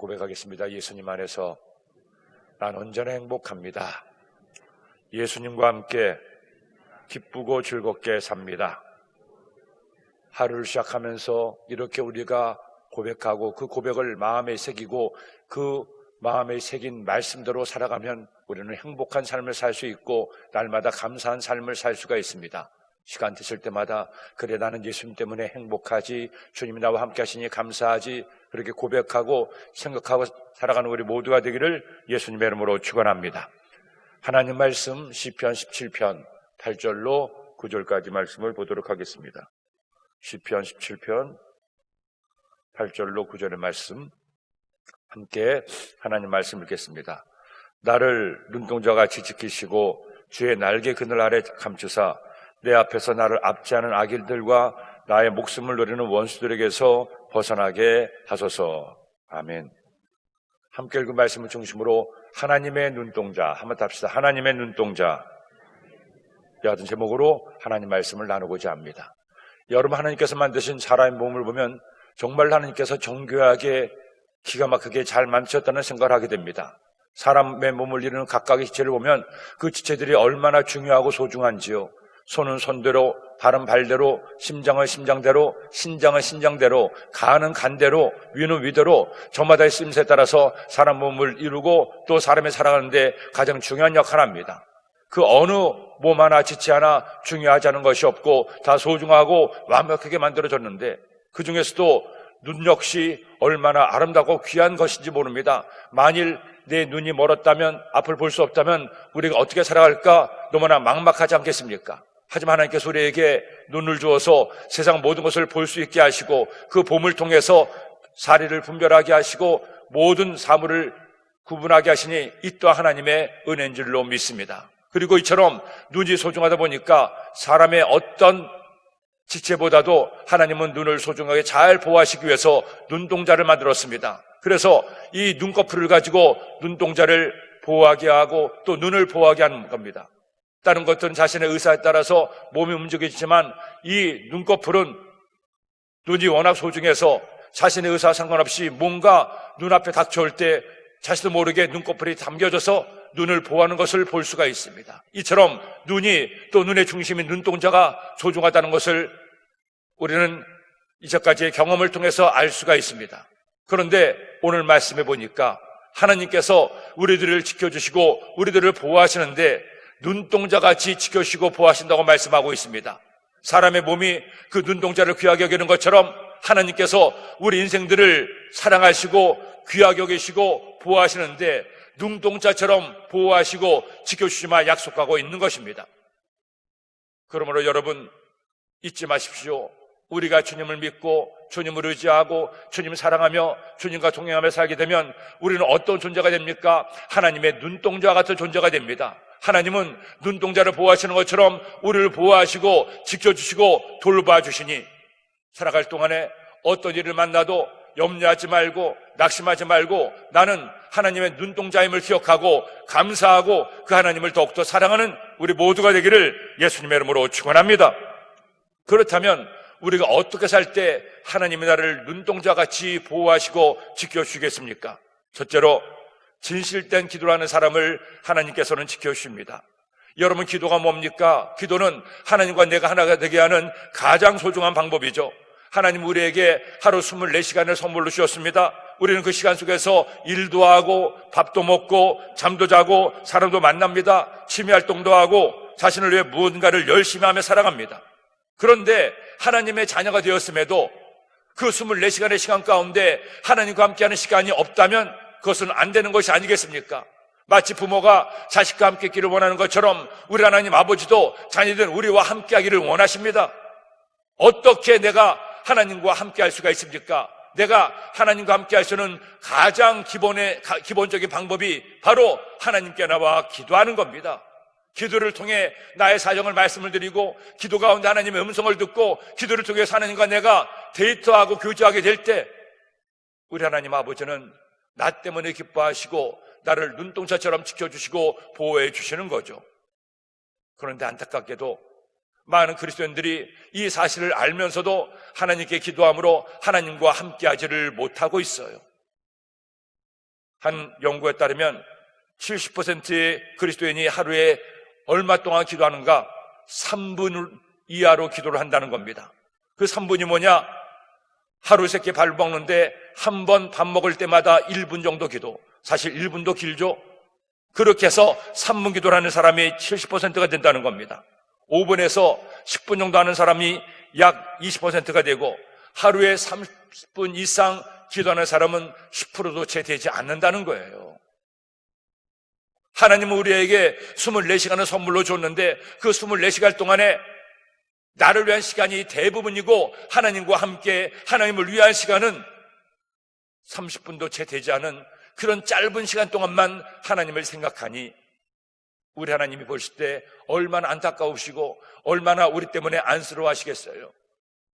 고백하겠습니다. 예수님 안에서 난 언제나 행복합니다. 예수님과 함께 기쁘고 즐겁게 삽니다. 하루를 시작하면서 이렇게 우리가 고백하고 그 고백을 마음에 새기고 그 마음에 새긴 말씀대로 살아가면 우리는 행복한 삶을 살 수 있고 날마다 감사한 삶을 살 수가 있습니다. 시간 되실 때마다 그래 나는 예수님 때문에 행복하지, 주님이 나와 함께 하시니 감사하지, 그렇게 고백하고 생각하고 살아가는 우리 모두가 되기를 예수님의 이름으로 축원합니다. 하나님 말씀 시편 17편 8절로 9절까지 말씀을 보도록 하겠습니다. 시편 17편 8절로 9절의 말씀 함께 하나님 말씀 읽겠습니다. 나를 눈동자같이 지키시고 주의 날개 그늘 아래 감추사 내 앞에서 나를 압제하는 악인들과 나의 목숨을 노리는 원수들에게서 벗어나게 하소서. 아멘. 함께 읽은 말씀을 중심으로 하나님의 눈동자 한번 답시다. 하나님의 눈동자. 이와 같은 제목으로 하나님 말씀을 나누고자 합니다. 여러분, 하나님께서 만드신 사람의 몸을 보면 정말 하나님께서 정교하게 기가 막히게 잘 만드셨다는 생각을 하게 됩니다. 사람의 몸을 이루는 각각의 지체를 보면 그 지체들이 얼마나 중요하고 소중한지요. 손은 손대로, 발은 발대로, 심장은 심장대로, 신장은 신장대로, 간은 간대로, 위는 위대로 저마다의 쓰임새에 따라서 사람 몸을 이루고 또 사람이 살아가는데 가장 중요한 역할을 합니다. 그 어느 몸 하나 지체 하나 중요하지 않은 것이 없고 다 소중하고 완벽하게 만들어졌는데 그 중에서도 눈 역시 얼마나 아름답고 귀한 것인지 모릅니다. 만일 내 눈이 멀었다면, 앞을 볼 수 없다면 우리가 어떻게 살아갈까 너무나 막막하지 않겠습니까? 하지만 하나님께서 우리에게 눈을 주어서 세상 모든 것을 볼 수 있게 하시고 그 봄을 통해서 사리를 분별하게 하시고 모든 사물을 구분하게 하시니 이 또한 하나님의 은혜인 줄로 믿습니다. 그리고 이처럼 눈이 소중하다 보니까 사람의 어떤 지체보다도 하나님은 눈을 소중하게 잘 보호하시기 위해서 눈동자를 만들었습니다. 그래서 이 눈꺼풀을 가지고 눈동자를 보호하게 하고 또 눈을 보호하게 하는 겁니다. 다른 것들은 자신의 의사에 따라서 몸이 움직이지만 이 눈꺼풀은 눈이 워낙 소중해서 자신의 의사와 상관없이 뭔가 눈앞에 닥쳐올 때 자신도 모르게 눈꺼풀이 담겨져서 눈을 보호하는 것을 볼 수가 있습니다. 이처럼 눈이 또 눈의 중심인 눈동자가 소중하다는 것을 우리는 이제까지의 경험을 통해서 알 수가 있습니다. 그런데 오늘 말씀해 보니까 하나님께서 우리들을 지켜주시고 우리들을 보호하시는데 눈동자같이 지켜주시고 보호하신다고 말씀하고 있습니다. 사람의 몸이 그 눈동자를 귀하게 여기는 것처럼 하나님께서 우리 인생들을 사랑하시고 귀하게 여기시고 보호하시는데 눈동자처럼 보호하시고 지켜주시마 약속하고 있는 것입니다. 그러므로 여러분 잊지 마십시오. 우리가 주님을 믿고 주님을 의지하고 주님을 사랑하며 주님과 동행하며 살게 되면 우리는 어떤 존재가 됩니까? 하나님의 눈동자와 같은 존재가 됩니다. 하나님은 눈동자를 보호하시는 것처럼 우리를 보호하시고 지켜주시고 돌봐주시니 살아갈 동안에 어떤 일을 만나도 염려하지 말고 낙심하지 말고 나는 하나님의 눈동자임을 기억하고 감사하고 그 하나님을 더욱더 사랑하는 우리 모두가 되기를 예수님의 이름으로 축원합니다. 그렇다면 우리가 어떻게 살 때 하나님이 나를 눈동자같이 보호하시고 지켜주시겠습니까? 첫째로 진실된 기도를 하는 사람을 하나님께서는 지켜주십니다. 여러분, 기도가 뭡니까? 기도는 하나님과 내가 하나가 되게 하는 가장 소중한 방법이죠. 하나님 우리에게 하루 24시간을 선물로 주셨습니다. 우리는 그 시간 속에서 일도 하고 밥도 먹고 잠도 자고 사람도 만납니다. 취미활동도 하고 자신을 위해 무언가를 열심히 하며 살아갑니다. 그런데 하나님의 자녀가 되었음에도 그 24시간의 시간 가운데 하나님과 함께하는 시간이 없다면 그것은 안 되는 것이 아니겠습니까? 마치 부모가 자식과 함께 있기를 원하는 것처럼 우리 하나님 아버지도 자녀들 우리와 함께하기를 원하십니다. 어떻게 내가 하나님과 함께할 수가 있습니까? 내가 하나님과 함께할 수 있는 가장 기본적인 방법이 바로 하나님께 나와 기도하는 겁니다. 기도를 통해 나의 사정을 말씀을 드리고 기도 가운데 하나님의 음성을 듣고 기도를 통해서 하나님과 내가 데이트하고 교제하게 될 때 우리 하나님 아버지는 나 때문에 기뻐하시고 나를 눈동자처럼 지켜주시고 보호해 주시는 거죠. 그런데 안타깝게도 많은 그리스도인들이 이 사실을 알면서도 하나님께 기도함으로 하나님과 함께하지를 못하고 있어요. 한 연구에 따르면 70%의 그리스도인이 하루에 얼마 동안 기도하는가? 3분 이하로 기도를 한다는 겁니다. 그 3분이 뭐냐? 하루 3끼 밥 먹는데 한 번 밥 먹을 때마다 1분 정도 기도. 사실 1분도 길죠? 그렇게 해서 3분 기도를 하는 사람이 70%가 된다는 겁니다. 5분에서 10분 정도 하는 사람이 약 20%가 되고, 하루에 30분 이상 기도하는 사람은 10%도 채 되지 않는다는 거예요. 하나님은 우리에게 24시간을 선물로 줬는데 그 24시간 동안에 나를 위한 시간이 대부분이고, 하나님과 함께 하나님을 위한 시간은 30분도 채 되지 않은 그런 짧은 시간 동안만 하나님을 생각하니, 우리 하나님이 보실 때 얼마나 안타까우시고 얼마나 우리 때문에 안쓰러워하시겠어요.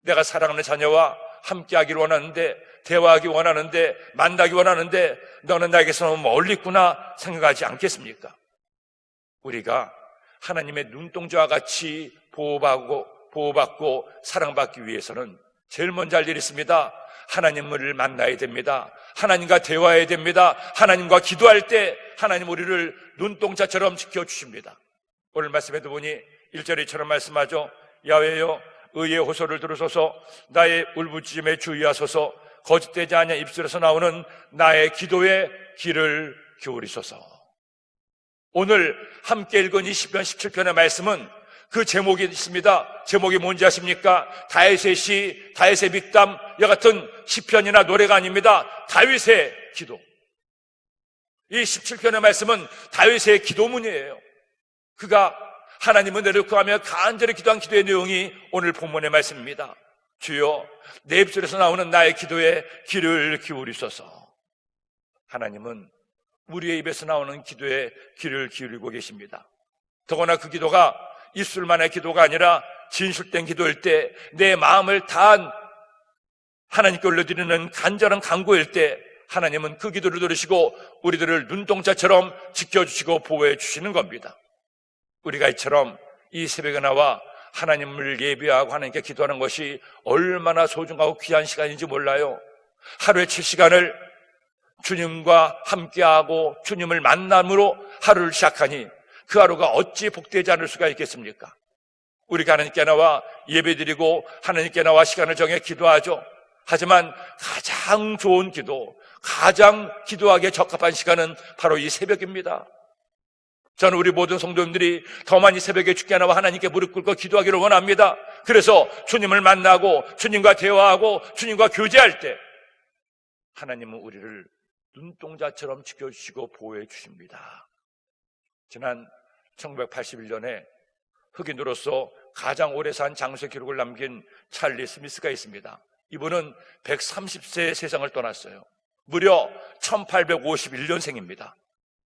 내가 사랑하는 자녀와 함께하기를 원하는데, 대화하기 원하는데, 만나기 원하는데 너는 나에게서 너무 멀리 있구나 생각하지 않겠습니까? 우리가 하나님의 눈동자와 같이 보호받고 사랑받기 위해서는 제일 먼저 할 일이 있습니다. 하나님을 만나야 됩니다. 하나님과 대화해야 됩니다. 하나님과 기도할 때 하나님 우리를 눈동자처럼 지켜주십니다. 오늘 말씀에도 보니 1절에 이처럼 말씀하죠. 야훼여 의의 호소를 들으소서, 나의 울부짖음에 주의하소서, 거짓되지 않냐 입술에서 나오는 나의 기도에 귀를 기울이소서. 오늘 함께 읽은 이 시편 17편의 말씀은 그 제목이 있습니다. 제목이 뭔지 아십니까? 다윗의 시, 다윗의 믹담, 이와 같은 시편이나 노래가 아닙니다. 다윗의 기도. 이 17편의 말씀은 다윗의 기도문이에요. 그가 하나님을 내려놓고 간절히 기도한 기도의 내용이 오늘 본문의 말씀입니다. 주여, 내 입술에서 나오는 나의 기도에 귀를 기울이소서. 하나님은 우리의 입에서 나오는 기도에 귀를 기울이고 계십니다. 더구나 그 기도가 입술만의 기도가 아니라 진실된 기도일 때, 내 마음을 다한 하나님께 올려드리는 간절한 간구일 때 하나님은 그 기도를 들으시고 우리들을 눈동자처럼 지켜주시고 보호해 주시는 겁니다. 우리가 이처럼 이 새벽에 나와 하나님을 예배하고 하나님께 기도하는 것이 얼마나 소중하고 귀한 시간인지 몰라요. 하루에 7시간을 주님과 함께하고 주님을 만남으로 하루를 시작하니 그 하루가 어찌 복되지 않을 수가 있겠습니까? 우리가 하나님께 나와 예배드리고 하나님께 나와 시간을 정해 기도하죠. 하지만 가장 좋은 기도, 가장 기도하기에 적합한 시간은 바로 이 새벽입니다. 저는 우리 모든 성도님들이 더 많이 새벽에 주께 나와 하나님께 무릎 꿇고 기도하기를 원합니다. 그래서 주님을 만나고 주님과 대화하고 주님과 교제할 때 하나님은 우리를 눈동자처럼 지켜주시고 보호해 주십니다. 지난 1981년에 흑인으로서 가장 오래 산 장수의 기록을 남긴 찰리 스미스가 있습니다. 이분은 130세에 세상을 떠났어요. 무려 1851년생입니다.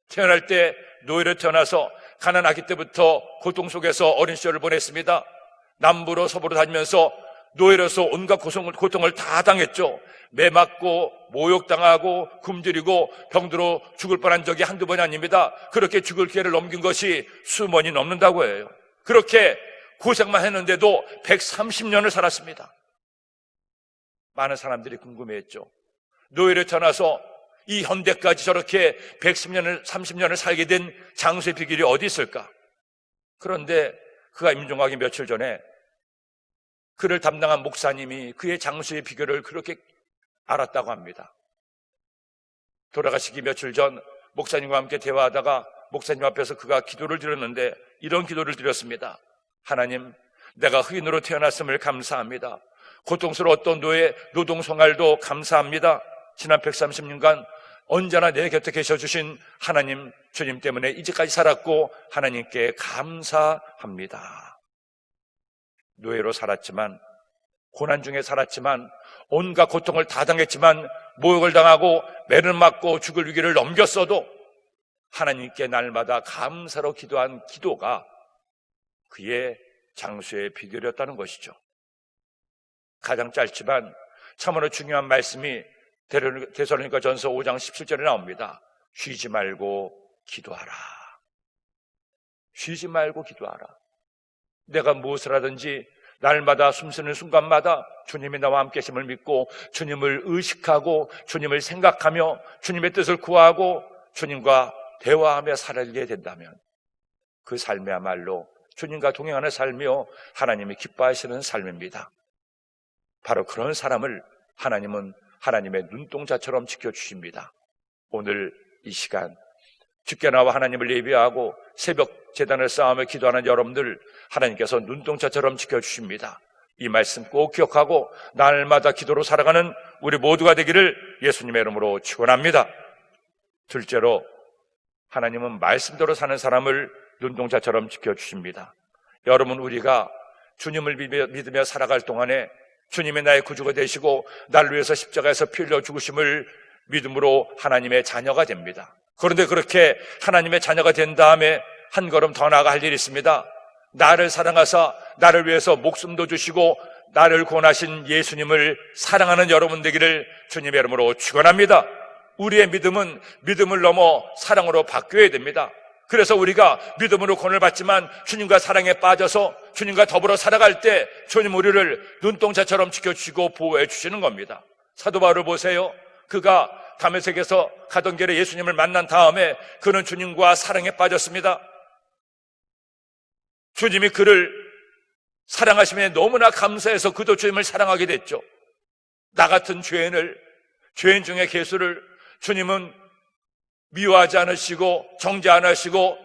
태어날 때 노예로 태어나서 가난하기 때부터 고통 속에서 어린 시절을 보냈습니다. 남부로 서부로 다니면서 노예로서 온갖 고통을 다 당했죠. 매 맞고 모욕당하고 굶주리고 병들어 죽을 뻔한 적이 한두 번이 아닙니다. 그렇게 죽을 기회를 넘긴 것이 수년이 넘는다고 해요. 그렇게 고생만 했는데도 130년을 살았습니다. 많은 사람들이 궁금해했죠. 노예로 태어나서 이 현대까지 저렇게 110년을 30년을 살게 된 장수의 비결이 어디 있을까? 그런데 그가 임종하기 며칠 전에 그를 담당한 목사님이 그의 장수의 비결을 그렇게 알았다고 합니다. 돌아가시기 며칠 전 목사님과 함께 대화하다가 목사님 앞에서 그가 기도를 드렸는데 이런 기도를 드렸습니다. 하나님, 내가 흑인으로 태어났음을 감사합니다. 고통스러웠던 노예 노동생활도 감사합니다. 지난 130년간 언제나 내 곁에 계셔주신 하나님, 주님 때문에 이제까지 살았고 하나님께 감사합니다. 노예로 살았지만, 고난 중에 살았지만, 온갖 고통을 다 당했지만, 모욕을 당하고 매를 맞고 죽을 위기를 넘겼어도 하나님께 날마다 감사로 기도한 기도가 그의 장수의 비결이었다는 것이죠. 가장 짧지만 참으로 중요한 말씀이 데살로니가전서 5장 17절에 나옵니다. 쉬지 말고 기도하라. 쉬지 말고 기도하라. 내가 무엇을 하든지 날마다 숨쉬는 순간마다 주님이 나와 함께 계심을 믿고 주님을 의식하고 주님을 생각하며 주님의 뜻을 구하고 주님과 대화하며 살게 된다면 그 삶이야말로 주님과 동행하는 삶이요 하나님이 기뻐하시는 삶입니다. 바로 그런 사람을 하나님은 하나님의 눈동자처럼 지켜주십니다. 오늘 이 시간 주께 나와 하나님을 예배하고 새벽 제단을 쌓으며 기도하는 여러분들 하나님께서 눈동자처럼 지켜주십니다. 이 말씀 꼭 기억하고 날마다 기도로 살아가는 우리 모두가 되기를 예수님의 이름으로 축원합니다. 둘째로 하나님은 말씀대로 사는 사람을 눈동자처럼 지켜주십니다. 여러분, 우리가 주님을 믿으며 살아갈 동안에 주님이 나의 구주가 되시고 나를 위해서 십자가에서 피 흘려 죽으심을 믿음으로 하나님의 자녀가 됩니다. 그런데 그렇게 하나님의 자녀가 된 다음에 한 걸음 더 나아가 할 일이 있습니다. 나를 사랑하사 나를 위해서 목숨도 주시고 나를 구원하신 예수님을 사랑하는 여러분 되기를 주님의 이름으로 축원합니다. 우리의 믿음은 믿음을 넘어 사랑으로 바뀌어야 됩니다. 그래서 우리가 믿음으로 구원을 받지만 주님과 사랑에 빠져서 주님과 더불어 살아갈 때 주님 우리를 눈동자처럼 지켜주시고 보호해 주시는 겁니다. 사도 바울을 보세요. 그가 다메섹에서 가던 길에 예수님을 만난 다음에 그는 주님과 사랑에 빠졌습니다. 주님이 그를 사랑하심에 너무나 감사해서 그도 주님을 사랑하게 됐죠. 나 같은 죄인 중에 괴수를 주님은 미워하지 않으시고 정죄 안 하시고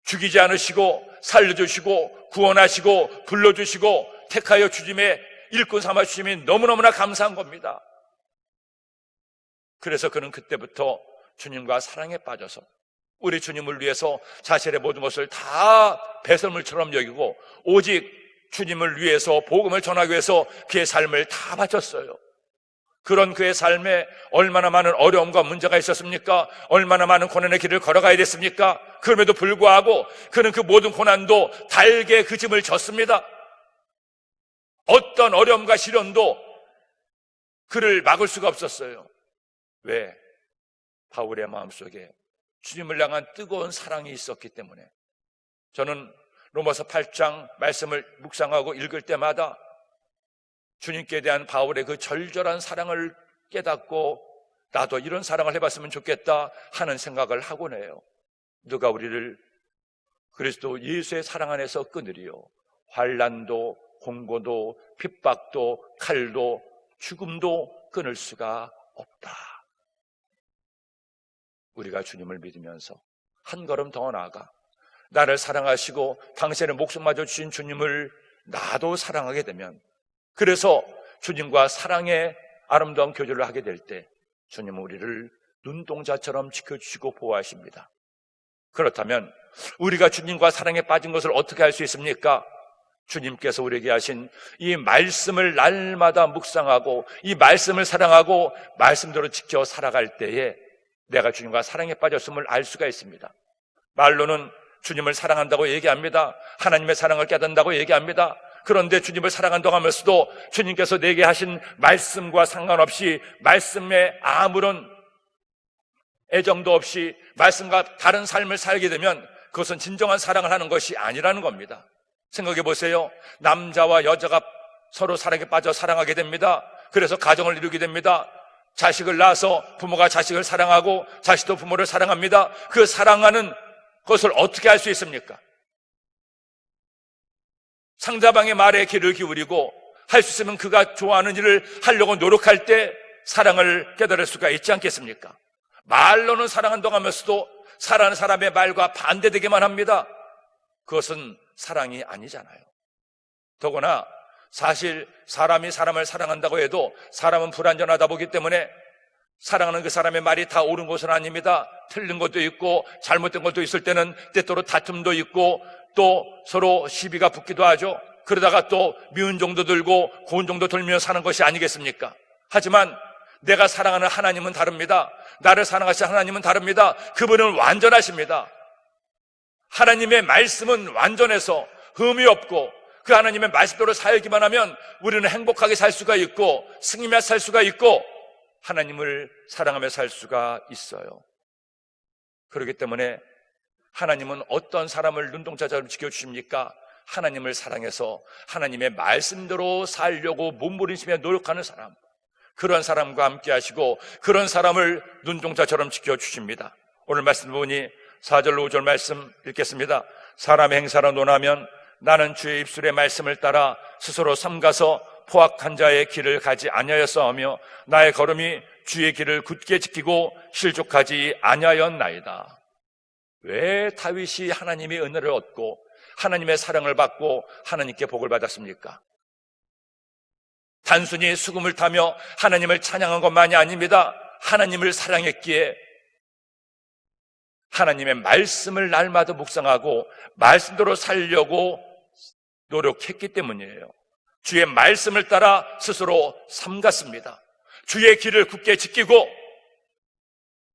죽이지 않으시고 살려주시고 구원하시고 불러주시고 택하여 주님의 일꾼 삼아주심이 너무너무나 감사한 겁니다. 그래서 그는 그때부터 주님과 사랑에 빠져서 우리 주님을 위해서 자신의 모든 것을 다 배설물처럼 여기고 오직 주님을 위해서 복음을 전하기 위해서 그의 삶을 다 바쳤어요. 그런 그의 삶에 얼마나 많은 어려움과 문제가 있었습니까? 얼마나 많은 고난의 길을 걸어가야 됐습니까? 그럼에도 불구하고 그는 그 모든 고난도 달게 그 짐을 졌습니다. 어떤 어려움과 시련도 그를 막을 수가 없었어요. 왜? 바울의 마음속에 주님을 향한 뜨거운 사랑이 있었기 때문에. 저는 로마서 8장 말씀을 묵상하고 읽을 때마다 주님께 대한 바울의 그 절절한 사랑을 깨닫고 나도 이런 사랑을 해봤으면 좋겠다 하는 생각을 하곤 해요. 누가 우리를 그리스도 예수의 사랑 안에서 끊으리요? 환난도 공고도 핍박도 칼도 죽음도 끊을 수가 없다. 우리가 주님을 믿으면서 한 걸음 더 나아가 나를 사랑하시고 당신의 목숨마저 주신 주님을 나도 사랑하게 되면, 그래서 주님과 사랑의 아름다운 교제를 하게 될 때 주님은 우리를 눈동자처럼 지켜주시고 보호하십니다. 그렇다면 우리가 주님과 사랑에 빠진 것을 어떻게 할 수 있습니까? 주님께서 우리에게 하신 이 말씀을 날마다 묵상하고 이 말씀을 사랑하고 말씀대로 지켜 살아갈 때에 내가 주님과 사랑에 빠졌음을 알 수가 있습니다. 말로는 주님을 사랑한다고 얘기합니다. 하나님의 사랑을 깨닫는다고 얘기합니다. 그런데 주님을 사랑한다고 하면서도 주님께서 내게 하신 말씀과 상관없이 말씀에 아무런 애정도 없이 말씀과 다른 삶을 살게 되면 그것은 진정한 사랑을 하는 것이 아니라는 겁니다. 생각해 보세요. 남자와 여자가 서로 사랑에 빠져 사랑하게 됩니다. 그래서 가정을 이루게 됩니다. 자식을 낳아서 부모가 자식을 사랑하고 자식도 부모를 사랑합니다. 그 사랑하는 것을 어떻게 할 수 있습니까? 상대방의 말에 귀를 기울이고 할 수 있으면 그가 좋아하는 일을 하려고 노력할 때 사랑을 깨달을 수가 있지 않겠습니까? 말로는 사랑한다고 하면서도 사랑하는 사람의 말과 반대되기만 합니다. 그것은 사랑이 아니잖아요. 더구나 사실 사람이 사람을 사랑한다고 해도 사람은 불완전하다 보기 때문에 사랑하는 그 사람의 말이 다 옳은 것은 아닙니다. 틀린 것도 있고 잘못된 것도 있을 때는 때때로 다툼도 있고 또 서로 시비가 붙기도 하죠. 그러다가 또 미운 정도 들고 고운 정도 들며 사는 것이 아니겠습니까? 하지만 내가 사랑하는 하나님은 다릅니다. 나를 사랑하시는 하나님은 다릅니다. 그분은 완전하십니다. 하나님의 말씀은 완전해서 흠이 없고 그 하나님의 말씀대로 살기만 하면 우리는 행복하게 살 수가 있고 승리하며 살 수가 있고 하나님을 사랑하며 살 수가 있어요. 그렇기 때문에 하나님은 어떤 사람을 눈동자처럼 지켜주십니까? 하나님을 사랑해서 하나님의 말씀대로 살려고 몸부림치며 노력하는 사람, 그런 사람과 함께 하시고 그런 사람을 눈동자처럼 지켜주십니다. 오늘 말씀 보니 4절 5절 말씀 읽겠습니다. 사람의 행사로 논하면 나는 주의 입술의 말씀을 따라 스스로 삼가서 포악한 자의 길을 가지 아니하였사오며 나의 걸음이 주의 길을 굳게 지키고 실족하지 아니하였나이다. 왜 다윗이 하나님의 은혜를 얻고 하나님의 사랑을 받고 하나님께 복을 받았습니까? 단순히 수금을 타며 하나님을 찬양한 것만이 아닙니다. 하나님을 사랑했기에 하나님의 말씀을 날마다 묵상하고 말씀대로 살려고 노력했기 때문이에요. 주의 말씀을 따라 스스로 삼갔습니다. 주의 길을 굳게 지키고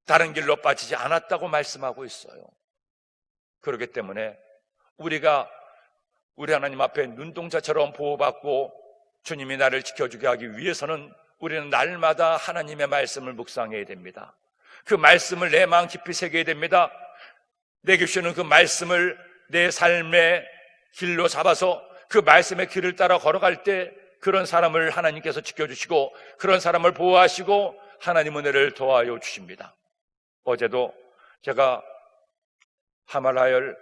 다른 길로 빠지지 않았다고 말씀하고 있어요. 그렇기 때문에 우리가 우리 하나님 앞에 눈동자처럼 보호받고 주님이 나를 지켜주게 하기 위해서는 우리는 날마다 하나님의 말씀을 묵상해야 됩니다. 그 말씀을 내 마음 깊이 새겨야 됩니다. 내게 주시는 그 말씀을 내 삶의 길로 잡아서 그 말씀의 길을 따라 걸어갈 때 그런 사람을 하나님께서 지켜주시고 그런 사람을 보호하시고 하나님 은혜를 더하여 주십니다. 어제도 제가 하말라열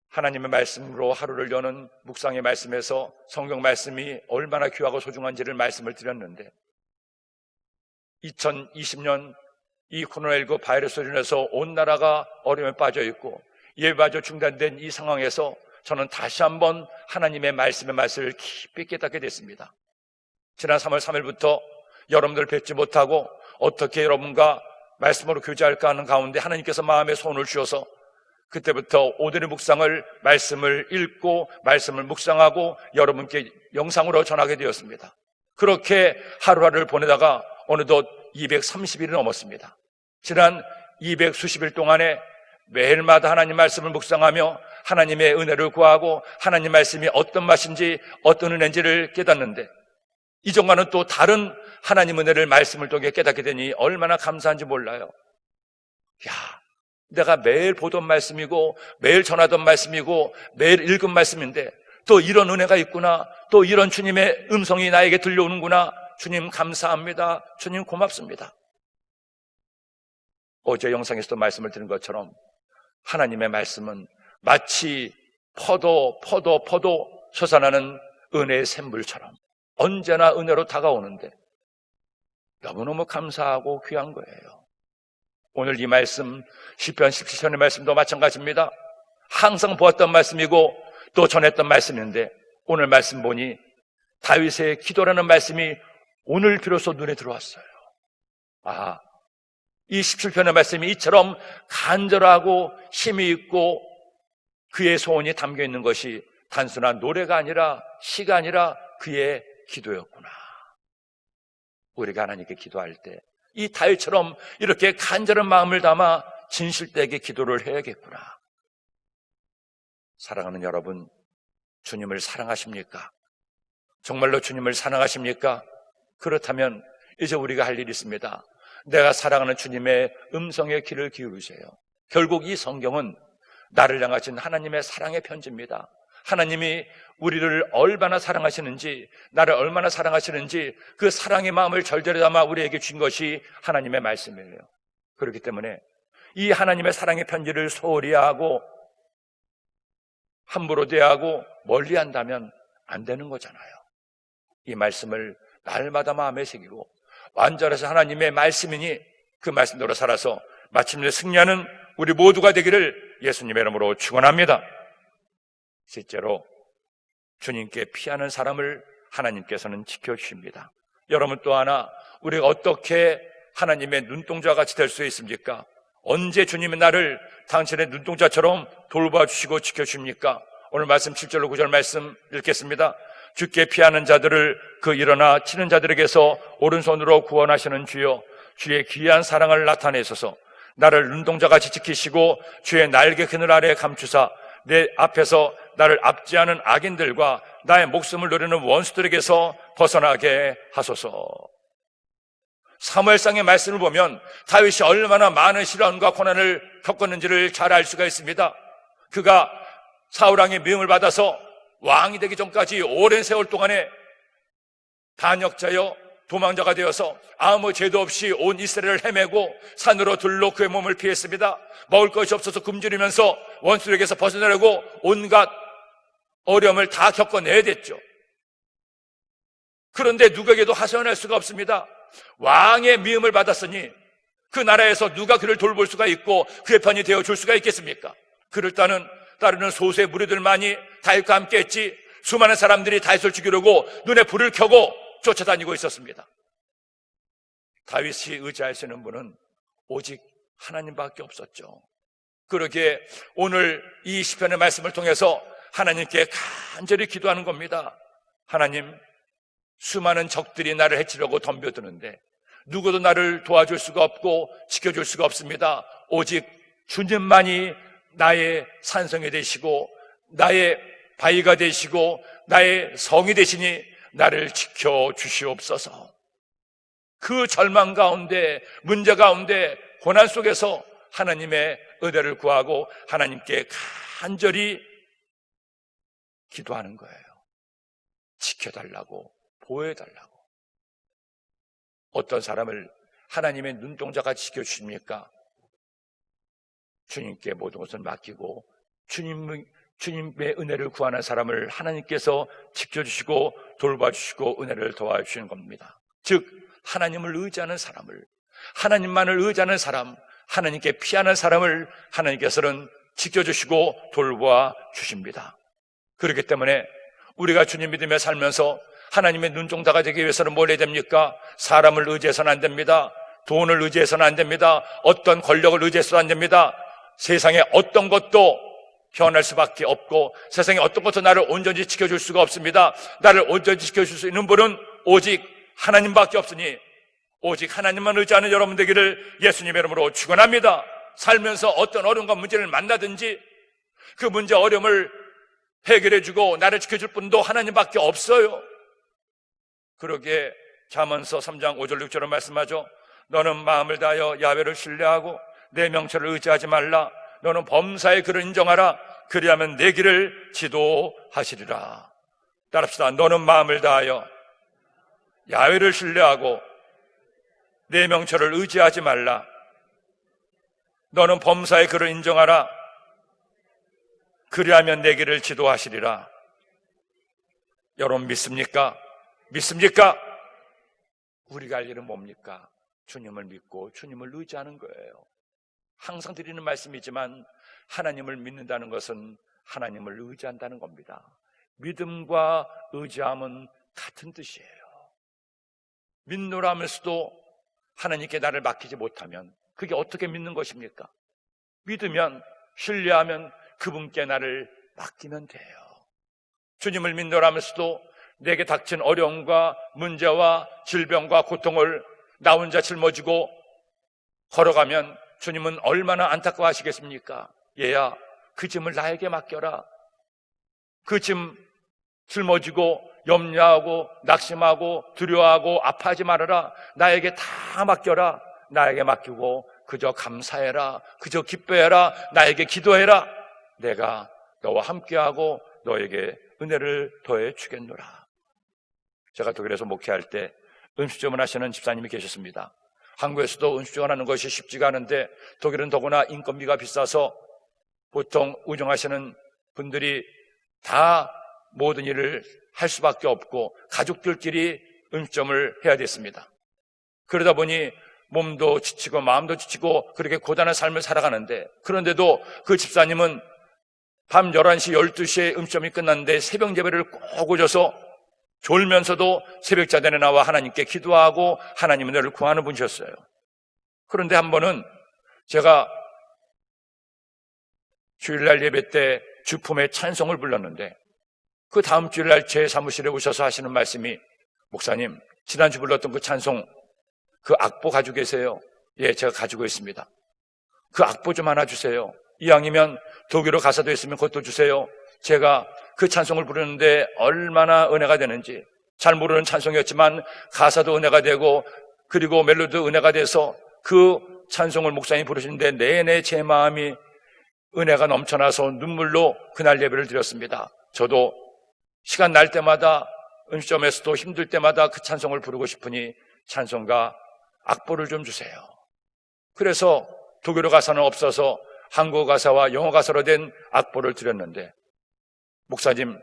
하나님의 말씀으로 하루를 여는 묵상의 말씀에서 성경 말씀이 얼마나 귀하고 소중한지를 말씀을 드렸는데 2020년 이 코로나19 바이러스로 인해서 온 나라가 어려움에 빠져 있고 예배마저 중단된 이 상황에서 저는 다시 한번 하나님의 말씀의 맛을 깊이 깨닫게 됐습니다. 지난 3월 3일부터 여러분들 뵙지 못하고 어떻게 여러분과 말씀으로 교제할까 하는 가운데 하나님께서 마음에 손을 주셔서 그때부터 오늘의 묵상을 말씀을 읽고 말씀을 묵상하고 여러분께 영상으로 전하게 되었습니다. 그렇게 하루하루를 보내다가 어느덧 230일이 넘었습니다. 지난 200수십일 동안에 매일마다 하나님 말씀을 묵상하며 하나님의 은혜를 구하고 하나님 말씀이 어떤 맛인지 어떤 은혜인지를 깨닫는데 이전과는 또 다른 하나님 은혜를 말씀을 통해 깨닫게 되니 얼마나 감사한지 몰라요. 내가 매일 보던 말씀이고 매일 전하던 말씀이고 매일 읽은 말씀인데 또 이런 은혜가 있구나, 또 이런 주님의 음성이 나에게 들려오는구나. 주님 감사합니다. 주님 고맙습니다. 어제 영상에서도 말씀을 드린 것처럼 하나님의 말씀은 마치 퍼도 솟아나는 은혜의 샘물처럼 언제나 은혜로 다가오는데 너무너무 감사하고 귀한 거예요. 오늘 이 말씀 시편 17편의 말씀도 마찬가지입니다. 항상 보았던 말씀이고 또 전했던 말씀인데 오늘 말씀 보니 다윗의 기도라는 말씀이 오늘 비로소 눈에 들어왔어요. 이 17편의 말씀이 이처럼 간절하고 힘이 있고 그의 소원이 담겨 있는 것이 단순한 노래가 아니라 시가 아니라 그의 기도였구나. 우리가 하나님께 기도할 때 이 다윗처럼 이렇게 간절한 마음을 담아 진실되게 기도를 해야겠구나. 사랑하는 여러분, 주님을 사랑하십니까? 정말로 주님을 사랑하십니까? 그렇다면 이제 우리가 할 일이 있습니다. 내가 사랑하는 주님의 음성의 귀를 기울이세요. 결국 이 성경은 나를 향하신 하나님의 사랑의 편지입니다. 하나님이 우리를 얼마나 사랑하시는지, 나를 얼마나 사랑하시는지 그 사랑의 마음을 절절히 담아 우리에게 준 것이 하나님의 말씀이에요. 그렇기 때문에 이 하나님의 사랑의 편지를 소홀히 하고 함부로 대하고 멀리 한다면 안 되는 거잖아요. 이 말씀을 날마다 마음에 새기고 완전해서 하나님의 말씀이니 그 말씀대로 살아서 마침내 승리하는 우리 모두가 되기를 예수님의 이름으로 축원합니다. 실제로 주님께 피하는 사람을 하나님께서는 지켜주십니다. 여러분 또 하나, 우리가 어떻게 하나님의 눈동자가 같이 될 수 있습니까? 언제 주님이 나를 당신의 눈동자처럼 돌봐주시고 지켜주십니까? 오늘 말씀 7절로 9절 말씀 읽겠습니다. 주께 피하는 자들을 그 일어나 치는 자들에게서 오른손으로 구원하시는 주여, 주의 귀한 사랑을 나타내소서. 나를 눈동자같이 지키시고 주의 날개 그늘 아래 감추사 내 앞에서 나를 압제하는 악인들과 나의 목숨을 노리는 원수들에게서 벗어나게 하소서. 사무엘상의 말씀을 보면 다윗이 얼마나 많은 시련과 고난을 겪었는지를 잘 알 수가 있습니다. 그가 사울왕의 미움을 받아서 왕이 되기 전까지 오랜 세월 동안에 반역자여 도망자가 되어서 아무 죄도 없이 온 이스라엘을 헤매고 산으로 들로 그의 몸을 피했습니다. 먹을 것이 없어서 굶주리면서 원수에게서 벗어나려고 온갖 어려움을 다 겪어내야 됐죠. 그런데 누구에게도 하소연할 수가 없습니다. 왕의 미움을 받았으니 그 나라에서 누가 그를 돌볼 수가 있고 그의 편이 되어줄 수가 있겠습니까? 그를 따르는 소수의 무리들만이 다윗과 함께 했지, 수많은 사람들이 다윗을 죽이려고 눈에 불을 켜고 쫓아다니고 있었습니다. 다윗이 의지할 수 있는 분은 오직 하나님밖에 없었죠. 그러기에 오늘 이 시편의 말씀을 통해서 하나님께 간절히 기도하는 겁니다. 하나님, 수많은 적들이 나를 해치려고 덤벼드는데 누구도 나를 도와줄 수가 없고 지켜줄 수가 없습니다. 오직 주님만이 나의 산성이 되시고 나의 바위가 되시고 나의 성이 되시니 나를 지켜주시옵소서. 그 절망 가운데, 문제 가운데, 고난 속에서 하나님의 은혜를 구하고 하나님께 간절히 기도하는 거예요. 지켜달라고, 보호해달라고. 어떤 사람을 하나님의 눈동자가 지켜주십니까? 주님께 모든 것을 맡기고 주님의 은혜를 구하는 사람을 하나님께서 지켜주시고 돌봐주시고 은혜를 도와주시는 겁니다. 즉 하나님을 의지하는 사람을, 하나님만을 의지하는 사람, 하나님께 피하는 사람을 하나님께서는 지켜주시고 돌봐 주십니다. 그렇기 때문에 우리가 주님 믿으며 살면서 하나님의 눈동자가 되기 위해서는 뭘 해야 됩니까? 사람을 의지해서는 안 됩니다. 돈을 의지해서는 안 됩니다. 어떤 권력을 의지해서는 안 됩니다. 세상에 어떤 것도 변할 수밖에 없고 세상에 어떤 것도 나를 온전히 지켜줄 수가 없습니다. 나를 온전히 지켜줄 수 있는 분은 오직 하나님밖에 없으니 오직 하나님만 의지하는 여러분 되기를 예수님의 이름으로 축원합니다. 살면서 어떤 어려움과 문제를 만나든지 그 문제 어려움을 해결해주고 나를 지켜줄 분도 하나님밖에 없어요. 그러기에 잠언서 3장 5절 6절은 말씀하죠. 너는 마음을 다하여 야훼를 신뢰하고 내 명철을 의지하지 말라. 너는 범사의 그를 인정하라. 그리하면 내 길을 지도하시리라. 따라합시다. 너는 마음을 다하여 야훼를 신뢰하고 내 명철을 의지하지 말라. 너는 범사의 그를 인정하라. 그리하면 내 길을 지도하시리라. 여러분 믿습니까? 믿습니까? 우리가 할 일은 뭡니까? 주님을 믿고 주님을 의지하는 거예요. 항상 드리는 말씀이지만 하나님을 믿는다는 것은 하나님을 의지한다는 겁니다. 믿음과 의지함은 같은 뜻이에요. 믿노라 하면서도 하나님께 나를 맡기지 못하면 그게 어떻게 믿는 것입니까? 믿으면, 신뢰하면 그분께 나를 맡기면 돼요. 주님을 믿노라 하면서도 내게 닥친 어려움과 문제와 질병과 고통을 나 혼자 짊어지고 걸어가면 주님은 얼마나 안타까워하시겠습니까? 얘야, 그 짐을 나에게 맡겨라. 그 짐 짊어지고 염려하고 낙심하고 두려워하고 아파하지 말아라. 나에게 다 맡겨라. 나에게 맡기고 그저 감사해라. 그저 기뻐해라. 나에게 기도해라. 내가 너와 함께하고 너에게 은혜를 더해 주겠노라. 제가 독일에서 목회할 때 음식점을 하시는 집사님이 계셨습니다. 한국에서도 음식점을 하는 것이 쉽지가 않은데 독일은 더구나 인건비가 비싸서 보통 운영하시는 분들이 다 모든 일을 할 수밖에 없고 가족들끼리 음식점을 해야 됐습니다. 그러다 보니 몸도 지치고 마음도 지치고 그렇게 고단한 삶을 살아가는데, 그런데도 그 집사님은 밤 11시, 12시에 음식점이 끝났는데 새벽 예배를 꼭 오셔서 졸면서도 새벽자단에 나와 하나님께 기도하고 하나님의 은혜를 구하는 분이셨어요. 그런데 한 번은 제가 주일날 예배 때 주품의 찬송을 불렀는데 그 다음 주일날 제 사무실에 오셔서 하시는 말씀이, 목사님, 지난주 불렀던 그 찬송, 그 악보 가지고 계세요? 예, 제가 가지고 있습니다. 그 악보 좀 하나 주세요. 이왕이면 독일어 가사도 있으면 그것도 주세요. 제가 그 찬송을 부르는데 얼마나 은혜가 되는지, 잘 모르는 찬송이었지만 가사도 은혜가 되고 그리고 멜로디도 은혜가 돼서 그 찬송을 목사님이 부르시는데 내내 제 마음이 은혜가 넘쳐나서 눈물로 그날 예배를 드렸습니다. 저도 시간 날 때마다 음식점에서도 힘들 때마다 그 찬송을 부르고 싶으니 찬송가 악보를 좀 주세요. 그래서 독일어 가사는 없어서 한국어 가사와 영어 가사로 된 악보를 드렸는데, 목사님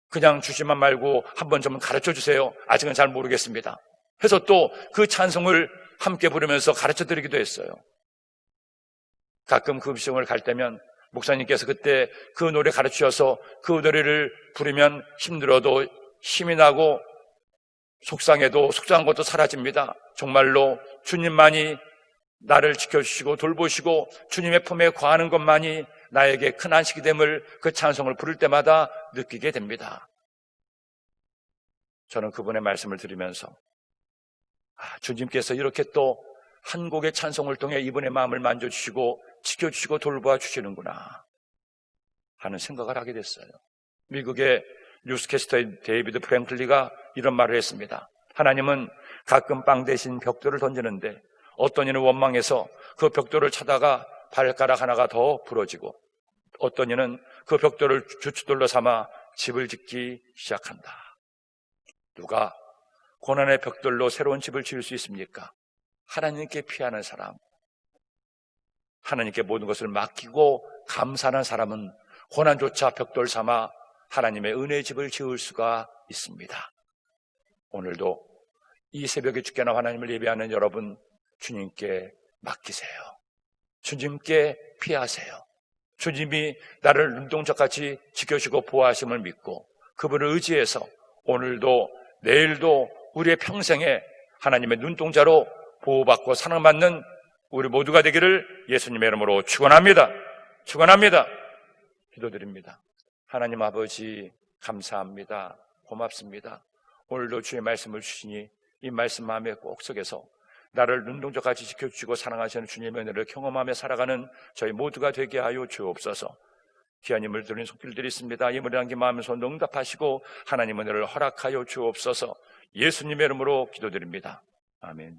그냥 주시만 말고 한번 좀 가르쳐 주세요. 아직은 잘 모르겠습니다. 해서 또 그 찬송을 함께 부르면서 가르쳐 드리기도 했어요. 가끔 그 음식점을 갈 때면 목사님께서 그때 그 노래 가르치셔서 그 노래를 부르면 힘들어도 힘이 나고 속상해도 속상한 것도 사라집니다. 정말로 주님만이 나를 지켜주시고 돌보시고 주님의 품에 거하는 것만이 나에게 큰 안식이 됨을 그 찬송을 부를 때마다 느끼게 됩니다. 저는 그분의 말씀을 들으면서 주님께서 이렇게 또 한 곡의 찬송을 통해 이분의 마음을 만져주시고 지켜주시고 돌보아 주시는구나 하는 생각을 하게 됐어요. 미국의 뉴스캐스터의 데이비드 프랭클리가 이런 말을 했습니다. 하나님은 가끔 빵 대신 벽돌을 던지는데 어떤 이는 원망해서 그 벽돌을 차다가 발가락 하나가 더 부러지고, 어떤 이는 그 벽돌을 주춧돌로 삼아 집을 짓기 시작한다. 누가 고난의 벽돌로 새로운 집을 지을 수 있습니까? 하나님께 피하는 사람, 하나님께 모든 것을 맡기고 감사하는 사람은 고난조차 벽돌 삼아 하나님의 은혜의 집을 지을 수가 있습니다. 오늘도 이 새벽에 주께나 하나님을 예배하는 여러분, 주님께 맡기세요. 주님께 피하세요. 주님이 나를 눈동자같이 지켜주시고 보호하심을 믿고 그분을 의지해서 오늘도 내일도 우리의 평생에 하나님의 눈동자로 보호받고 사랑받는 우리 모두가 되기를 예수님의 이름으로 축원합니다. 축원합니다. 기도드립니다. 하나님 아버지, 감사합니다. 고맙습니다. 오늘도 주의 말씀을 주시니 이 말씀 마음에 꼭 새겨서 나를 눈동자같이 지켜주시고 사랑하시는 주님의 은혜를 경험하며 살아가는 저희 모두가 되게 하여 주옵소서. 귀한 힘을 드린 손길들이 있습니다. 이 무리한 기마하면서 응답하시고 하나님 은혜를 허락하여 주옵소서. 예수님의 이름으로 기도드립니다. 아멘.